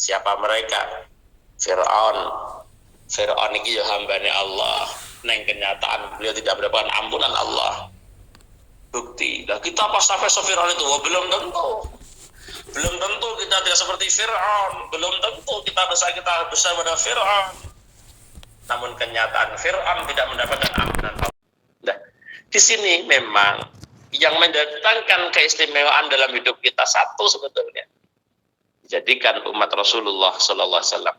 Siapa mereka? Fir'aun. Fir'aun ini ya hambanya Allah. Neng kenyataan beliau tidak mendapatkan ampunan Allah. Bukti. Nah, kita pas sampai Fir'aun itu, belum tentu. Belum tentu kita tidak seperti Fir'aun. Belum tentu kita bisa pada Fir'aun. Namun kenyataan Fir'aun tidak mendapatkan ampunan Allah. Nah, di sini memang yang mendatangkan keistimewaan dalam hidup kita satu sebetulnya. Dijadikan umat Rasulullah sallallahu alaihi wasallam.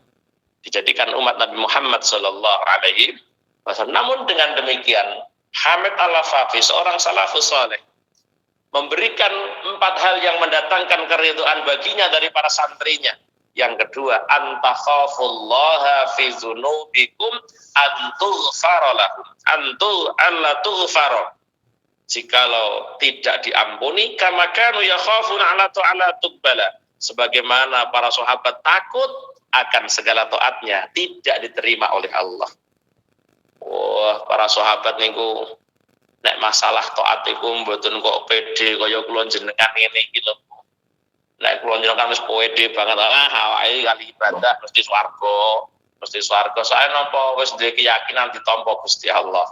Dijadikan umat Nabi Muhammad sallallahu alaihi wasallam. Namun dengan demikian, Hamid Al-Lafafi, seorang salafus saleh, memberikan 4 hal yang mendatangkan keridhaan baginya dari para santrinya. Yang kedua, antakhafullaha fi dzunubikum antughfara lahum alla tughfara. Jikalau tidak diampuni, kama kanu yakhafuna ala ta'ala tuqbala. Sebagaimana para sahabat takut akan segala taatnya tidak diterima oleh Allah. Wah, para sahabat niku nek masalah taat iku mboten kok pede kaya kula jenengan ngene iki lho. Nek kula jenengan wis pede banget awake kali ibadah mesti swarga. Saya napa wis duwe keyakinan ditampa Gusti Allah.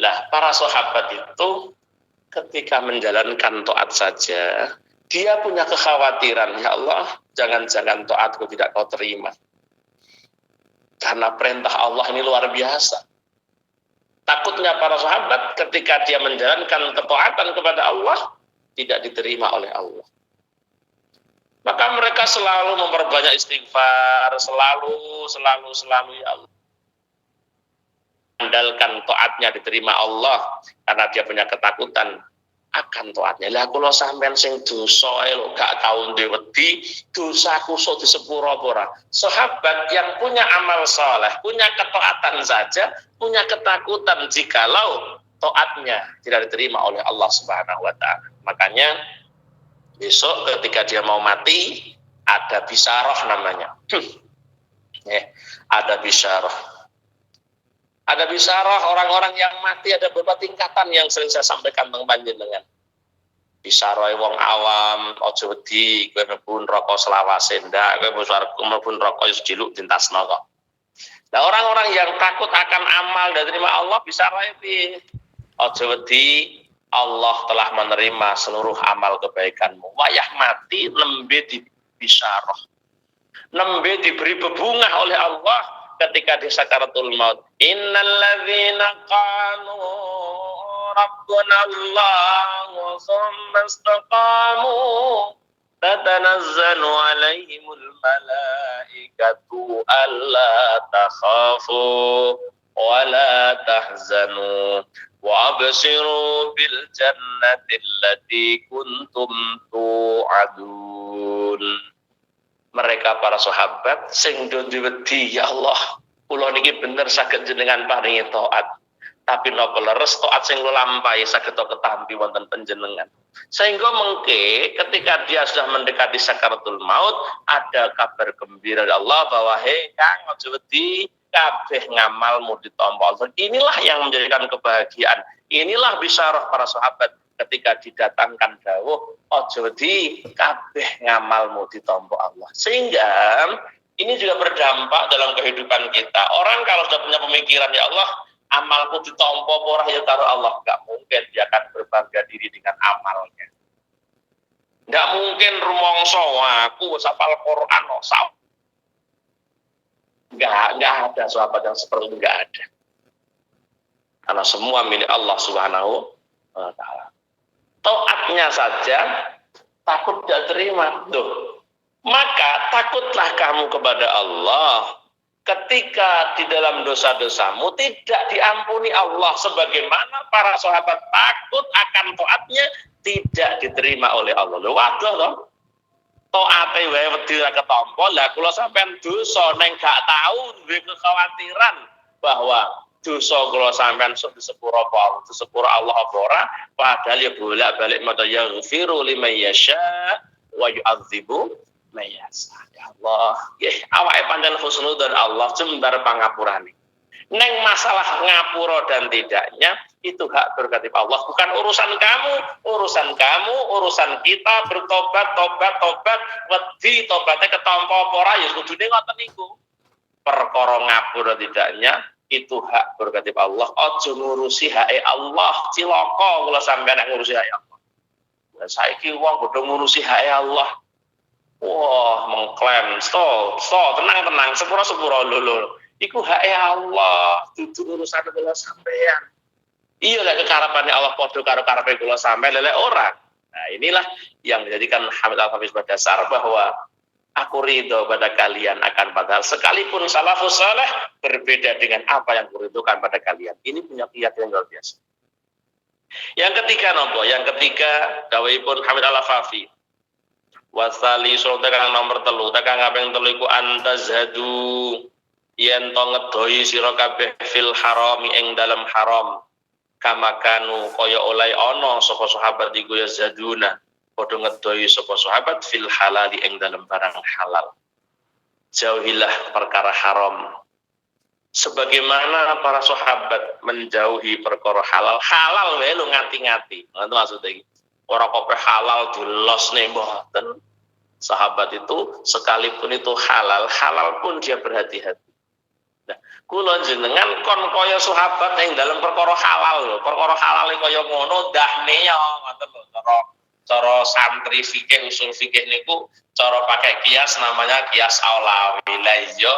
Lah, para sahabat itu ketika menjalankan taat saja, dia punya kekhawatiran, ya Allah, jangan-jangan taatku tidak kau terima. Karena perintah Allah ini luar biasa. Takutnya para sahabat ketika dia menjalankan ketaatan kepada Allah, tidak diterima oleh Allah. Maka mereka selalu memperbanyak istighfar, selalu ya Allah. Andalkan taatnya diterima Allah karena dia punya ketakutan akan taatnya. Lah kula sampean sing dosa lho gak tau wedi, dosaku sok disepuro ora. Sahabat yang punya amal saleh, punya ketaatan saja, punya ketakutan jikalau taatnya tidak diterima oleh Allah Subhanahu wa taala. Makanya besok ketika dia mau mati ada bisyarah namanya. Ada bisyarah. Ada bisyarah orang-orang yang mati, ada beberapa tingkatan yang sering saya sampaikan tentang panjenengan. Bisyarah wong awam, ojo wedi, kowe mlebu neraka selawase ndak, kowe mlebu neraka wis diluk dintasno kok. Nah, orang-orang yang takut akan amal dan terima Allah bisyarah piye? Ojo wedi, Allah telah menerima seluruh amal kebaikanmu. Wayah mati nembe di bisyarah. Nembe diberi bebungah oleh Allah ketika di sakaratul maut. Innalladzina qalu rabbuna Allah wa thumma istaqamu tatanazzalu alaihimul malaikatu alla takhafu wa la tahzanu wa abshiru bil jannati allati kuntum tu'adun. Mereka para sahabat sing do diwedi, ya Allah, kula niki bener saged jenengan paringi taat. Tapi napa leres taat sing kula lampahi saged ketampi wonten panjenengan. Sehingga mengke ketika dia sudah mendekati sakaratul maut, ada kabar gembira dari Allah bahwa hei Kang aja wedi, kabeh ngamalmu ditampa Allah. Inilah yang menjadikan kebahagiaan. Inilah bisyarah para sahabat ketika didatangkan dawuh aja wedi kabeh ngamalmu ditampa Allah. Sehingga ini juga berdampak dalam kehidupan kita. Orang kalau sudah punya pemikiran, ya Allah, amalku ditampa ora ya karo Allah, enggak mungkin dia akan berbangga diri dengan amalnya. Enggak mungkin rumangsa aku wis hafal Quran kok. Enggak ada sahabat yang seperti itu, enggak ada. Karena semua milik Allah Subhanahu wa taala. Taatnya saja takut tidak terima. Tuh. Maka takutlah kamu kepada Allah ketika di dalam dosa-dosamu tidak diampuni Allah, sebagaimana para sahabat takut akan taatnya tidak diterima oleh Allah. Waduh loh. Taate wae wedi ra ketampa, lah kula sampean dosa neng gak tahu duwe kekhawatiran bahwa dosa kula sampean sok disepuro apa, disepuro Allah apa ora, padahal ya bolak-balik maca yaghfiru liman yasha wa yu'adzibu man yasha. Ya Allah, nggih awake pancen husnudzon Allah jembar pangapurane. Neng masalah ngapura dan tidaknya itu hak prerogatif Allah, bukan urusan kamu, urusan kita bertobat, tobat, wedi tobatnya ketompo apa ora ya kudune ngoten niku. Perkara ngapura tidaknya itu hak prerogatif Allah. Aja ngurusi hak Allah, cilaka kula sampeyan ngurusi hak Allah. Lah saiki wong padha ngurusi hak Allah. Wah, mengklaim, tenang, sepura lho. Iku hak Allah, itu urusan kula sampeyan. Iya lek kekarapannya Allah padha karo karepe kula sampeyan lelek ora. Nah, inilah yang menjadikan Hamid Al-Hafiz berdasar bahwa aku ridho pada kalian akan padahal sekalipun salafus saleh berbeda dengan apa yang kuridhokan pada kalian. Ini punya keyakinan luar biasa. Yang ketiga nopo? Yang ketiga dawuhipun Hamid Al-Hafiz. Wasali surah kang nomor 3 kang kaping 3 iku antazhadu yen to ngedoi sira kabeh fil harami ing dalam haram kamakanu kaya oleh ana sapa sahabat iku ya zaduna padha ngedoi sapa sahabat fil halali ing dalam barang halal. Jauhilah perkara haram sebagaimana para sahabat menjauhi perkara halal. Halal wae lu ngati-ngati. Ngono maksudnya iki. Ora kope halal dilosne mboten. Sahabat itu sekalipun itu halal pun dia berhati-hati. Nah, kula jenengan kon kaya sahabat yang dalam perkara halal lho. Perkara halal kaya ngono dahne ya ngoten lho. Cara santri fikih usul fikih niku cara pakai kias namanya kias aulawi. Lah iya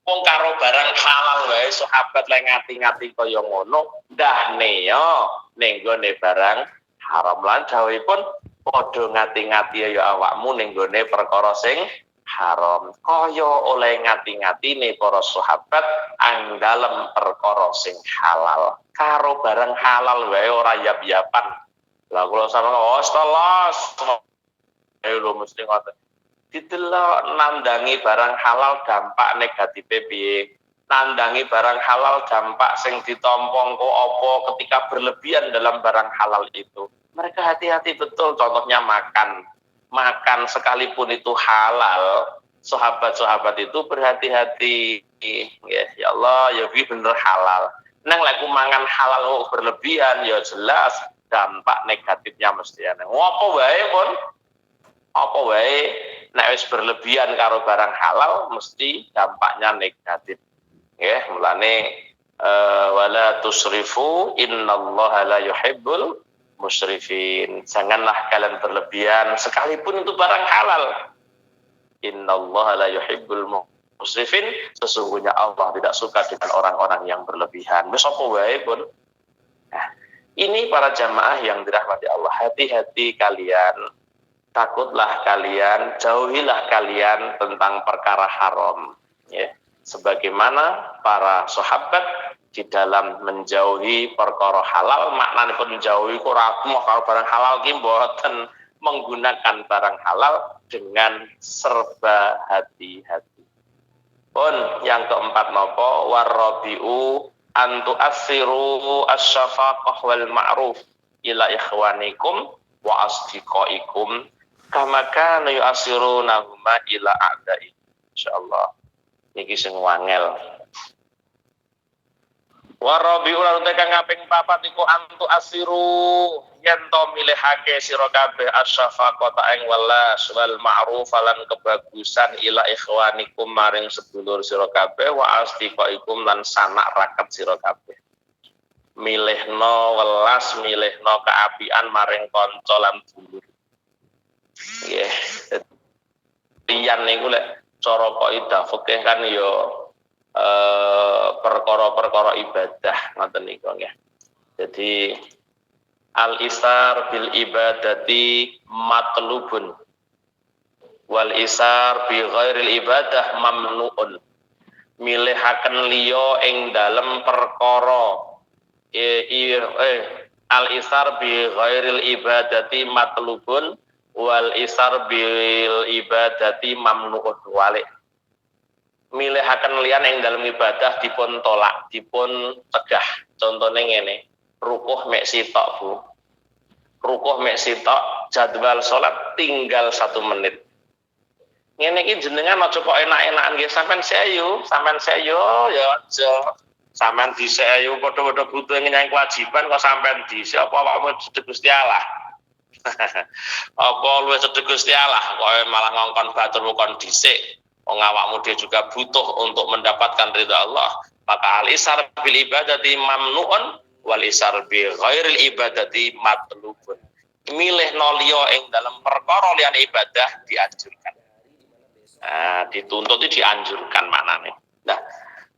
wong karo barang halal wae sahabat lek ngati-ngati kaya ngono dahne ya ning gone barang haram lan dawuhipun padha ngati-ngati ya awakmu ning gone perkara sing haram kaya oleh ngati-ngatine para sahabat ang dalem perkara sing halal karo barang halal wae ora yap-yapan. Lah kula sampeyan telas ayo lho mesti ngoten didelok nandangi barang halal dampak negatif piye, nandangi barang halal dampak sing ditompong kok apa ketika berlebihan dalam barang halal itu. Mereka hati-hati betul, contohnya makan sekalipun itu halal, sahabat-sahabat itu berhati-hati. Ya Allah, ya bener halal. Nang lek mangan halal berlebihan ya jelas dampak negatifnya mesti ana. Ngopo wae pun apa wae nek wis berlebihan karo barang halal mesti dampaknya negatif. Nggih, mulane wala tusrifu innallaha la yuhibbul musrifin. Janganlah kalian berlebihan sekalipun itu barang halal. Innallaha la yuhibbul musrifin. Sesungguhnya Allah tidak suka dengan orang-orang yang berlebihan. Wis apa wae pun. Nah, ini para jamaah yang dirahmati Allah, hati-hati kalian. Takutlah kalian, jauhilah kalian tentang perkara haram. Ya. Sebagaimana para sahabat di dalam menjauhi perkara halal, maknanya pun menjauhi kuratmu kalau barang halal ki mboten menggunakan barang halal dengan serba hati-hati. Pun yang keempat nopo warabiu antu asiru asyafaqah wal ma'ruf ila ikhwanikum wa asdiqaikum kama kana yu'asirunahuma ila a'da'i. Insyaallah niki sing wangel. Warabiul lan kang kaping 4 iku antu asiru yen to milihake sira kabeh asyafaqata ing welas wal ma'ruf lan kebagusan ila ikhwanikum maring sedulur sira kabeh wa asdiqaikum lan sanak raket sira kabeh. Milihno welas, milihno keapian maring kanca lan dulur. Nggih. Liyan niku lek cara kaidah fikih kan ya perkara-perkara ibadah ngoten niku nggih. Jadi al-isar bil ibadati matlubun wal isar bi ghairil ibadah mamnuun. Milihaken liya ing dalem perkara al-isar bi ghairil ibadati matlubun wal isar bil ibadati mamnuun walik. Milihaken liyan ing dalam ibadah dipun tolak, dipun cegah. Contohnya ngene, rukuh mek sitok, Bu. Rukuh mek sitok, jadwal salat tinggal 1 menit. Ngene iki jenengan aja kok enak-enakan nggih sampean sayu ya aja. Sampean dhisik ayo padha-padha butuh ngenyang kewajiban kok sampean dhisik apa awakmu cedhek Gusti Allah. Apa luwih cedhek Gusti Allah kok malah ngongkon baturmu kon dhisik. Wong awakmu dia juga butuh untuk mendapatkan ridha Allah. Maka al-isar bil ibadati mamnuun wal isar bi ghairil ibadati matlubun. Milih liya ing dalam perkara liyane ibadah dianjurkan. Nah, dituntut itu dianjurkan manane. Nah,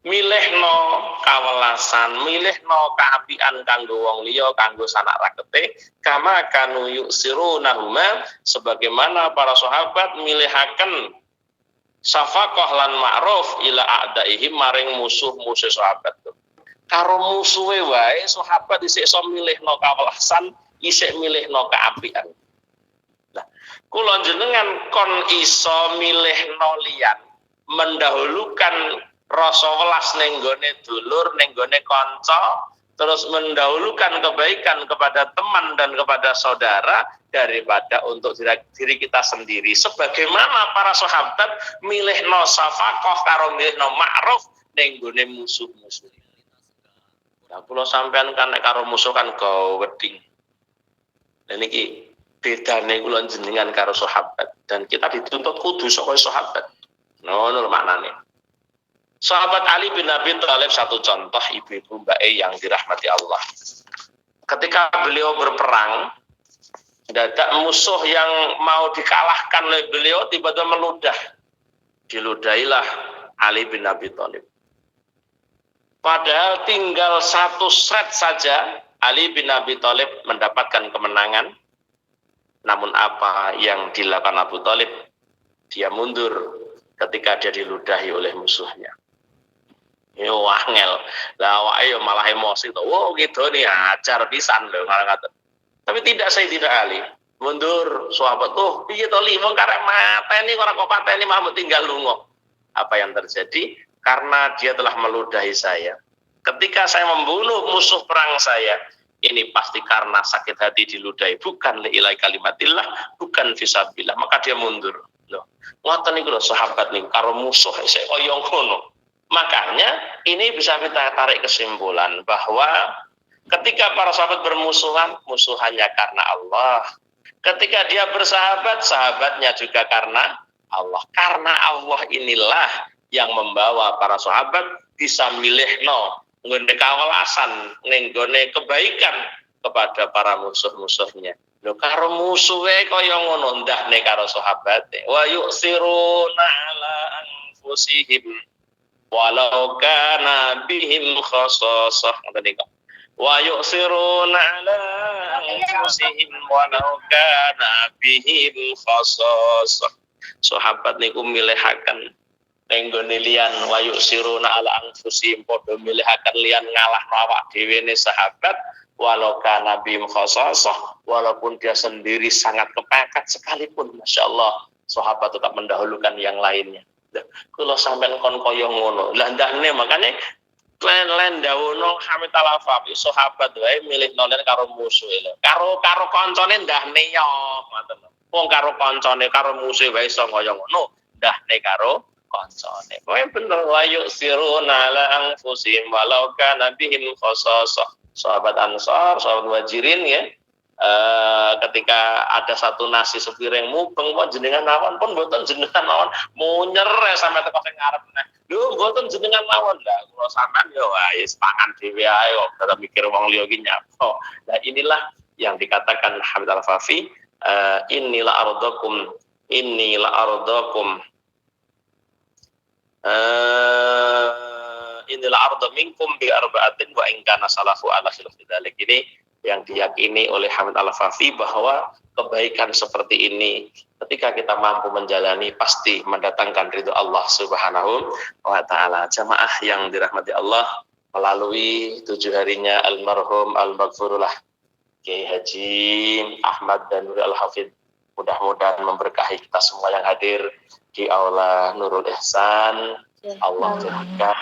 milihno kawelasan, milihno kaapian kanggo wong liya, kanggo sanak rakete, kama kanu yusirunahuma, sebagaimana para sahabat milihaken safaqah lan ma'ruf ila a'daihim maring musuh-musuh sahabat. Karo musuhe wae sahabat isih iso milihno kawelasan, isih milihno kaapian. Nah, kula jenengan kon iso milihno liyan, mendahulukan rasa welas ning gone dulur, ning gone kanca, terus mendahulukan kebaikan kepada teman dan kepada saudara daripada untuk diri kita sendiri. Sebagaimana para sahabat milihno safaqah karo milihno ma'ruf ning gone musuh-musuh. Nah, kula sampean kan nek karo musuh kan go weding. Lah niki bedane kula jenengan karo sahabat dan kita dituntut kudu saka sahabat. Ngono maknane. Sahabat Ali bin Abi Thalib satu contoh ibu-ibu mbake yang dirahmati Allah. Ketika beliau berperang, dadak musuh yang mau dikalahkan oleh beliau tiba-tiba meludah. Diludailah Ali bin Abi Thalib. Padahal tinggal satu shred saja Ali bin Abi Thalib mendapatkan kemenangan. Namun apa yang dilakukan Abu Thalib? Dia mundur ketika dia diludahi oleh musuhnya. Yo wangel. Lah awake yo malah emosi to. Wow gitu nih ajar pisan lho malah kata. Tapi tidak Sayyidina Ali. Mundur sahabat tuh piye to li wong karek mateni ora kok pateni malah tinggal lunga. Apa yang terjadi? Karena dia telah meludahi saya. Ketika saya membunuh musuh perang saya, ini pasti karena sakit hati diludahi, bukan lillahi kalimatillah, bukan fisabilillah, maka dia mundur. Loh, ngoten niku lho sahabat niku karo musuh isih kaya ngono. Makanya ini bisa kita tarik kesimpulan bahwa ketika para sahabat bermusuhan, musuhannya karena Allah. Ketika dia bersahabat, sahabatnya juga karena Allah. Karena Allah inilah yang membawa para sahabat bisa milihno nggone kawelasan ning nggone kebaikan kepada para musuh-musuhnya. Lho karo musuhe kaya ngono ndahne karo sahabate. Wa yusiruna ala anfusihim walau kana bihim khassasah. Wa yusiruna ala anfusihim walau kana bihim khassasah. Sahabat niku milihaken nenggone liyan wayu siruna ala anfusihim padha milihaken liyan ngalahno awak dhewe ne sahabat walau kana bihim khassasah, walaupun dia sendiri sangat kepepet sekalipun, masyaallah sahabat tetap mendahulukan yang lainnya. Kula sampean kon kaya ngono. Lah ndahne makane len dawono Hamid Al-Afafi sahabat wae milih nolen karo musuh lho. Karo kancane ndahne yo ngoten. Wong karo kancane karo musuh wae iso kaya ngono, ndahne karo kancane. Kowe bener wayu siruna ala anfusihim walau kana bihim khassasah. Sahabat Ansar, sahabat Muhajirin ya. Ketika ada satu nasi sepiring mubeng kok jenengan mawon pun mboten jenengan mawon munyer sampai teko sing ngarep neh. Lho mboten jenengan mawon lah kula sampean yo wis pangan dhewe ae kok ora mikir wong liya ki nyapa. Nah inilah yang dikatakan Hamid Al-Afafi, inilah ardakum inilah arda minkum bi arba'atin wa in kana salafu ala khilaf dzalik. Ini yang diyakini oleh Hamid Al-Afafi bahwa kebaikan seperti ini ketika kita mampu menjalani pasti mendatangkan ridho Allah Subhanahu wa taala. Jamaah yang dirahmati Allah, melalui 7 harinya almarhum al-maghfurullah Kiai Haji Ahmad dan Nurul Al-Hafidh, mudah-mudahan memberkahi kita semua yang hadir di aula Nurul Ihsan. Allah jadikan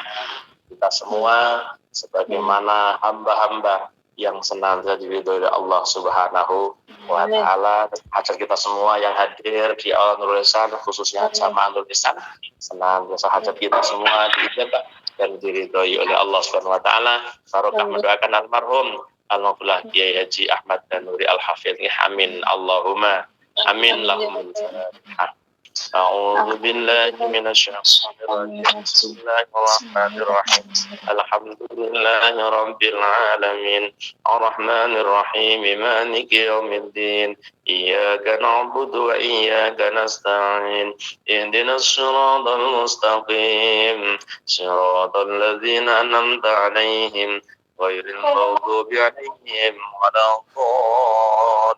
kita semua sebagaimana hamba-hamba yang senantiasa diridhoi oleh Allah Subhanahu wa taala. Hajat kita semua yang hadir di aula Nurul Ihsan, khususnya jamaah Nurul Ihsan, senantiasa hajat kita semua diijabah dan diridhoi oleh Allah Subhanahu wa taala. Barokah mendoakan almarhum Al-Maqlah Kiai Haji Ahmad Danuri Al-Hafidh. Amin Allahumma amin lahumul fatihah. أعوذ بالله من الشيطان الرجيم بسم الله الرحمن الرحيم الحمد لله رب العالمين الرحمن الرحيم مالك يوم الدين إياك نعبد وإياك نستعين اهدنا الصراط المستقيم صراط الذين أنعمت عليهم غير المغضوب عليهم ولا الضالين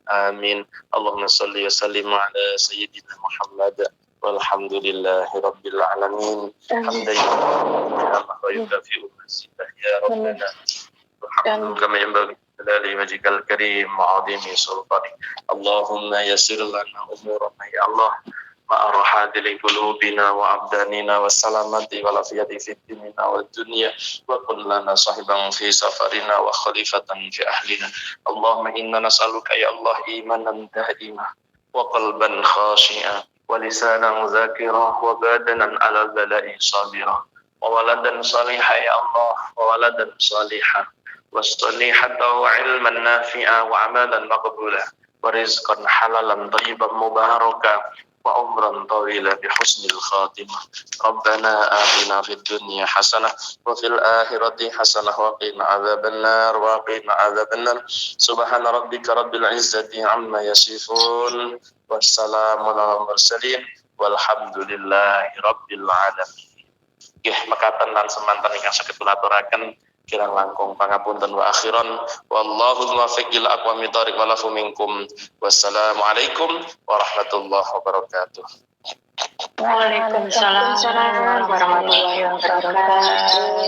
آمين اللهم صل وسلم على سيدنا محمد والحمد لله رب العالمين حمدا يكافئ مزيده يا ربنا الحمد كما ينبغي جلال وجهك الكريم وعظيم سلطانك اللهم يسر لنا أمورنا يا الله مع الراحة لقلوبنا وأبداننا والسلامة والعافية في ديننا والدنيا وكن لنا صاحبا في سفرنا وخليفة في أهلنا اللهم إنا نسألك يا الله إيمانا دائما وقلبا خاشعا ولسانا ذاكرا وبدنا على البلاء صابرا وولدا صالحا يا الله وولدا صالحا والصالحة وعلما نافعا وعملا مقبولا ورزقا حلالا طيبا مباركا وعمرا طويلا بحسن الخاتمة ربنا آتنا في الدنيا حسنة وفي الآخرة حسنة وقنا عذاب النار سبحان ربك رب العزة عما يصفون والسلام على المرسلين والحمد لله رب العالمين. Nggih mekaten lan semanten ingkang saged kula aturaken kirang langkung pangapunten wa akhiran wallahu muwaffiq ila aqwamit thoriq walafu minkum wassalamualaikum warahmatullahi wabarakatuh. Waalaikumsalam warahmatullahi wabarakatuh.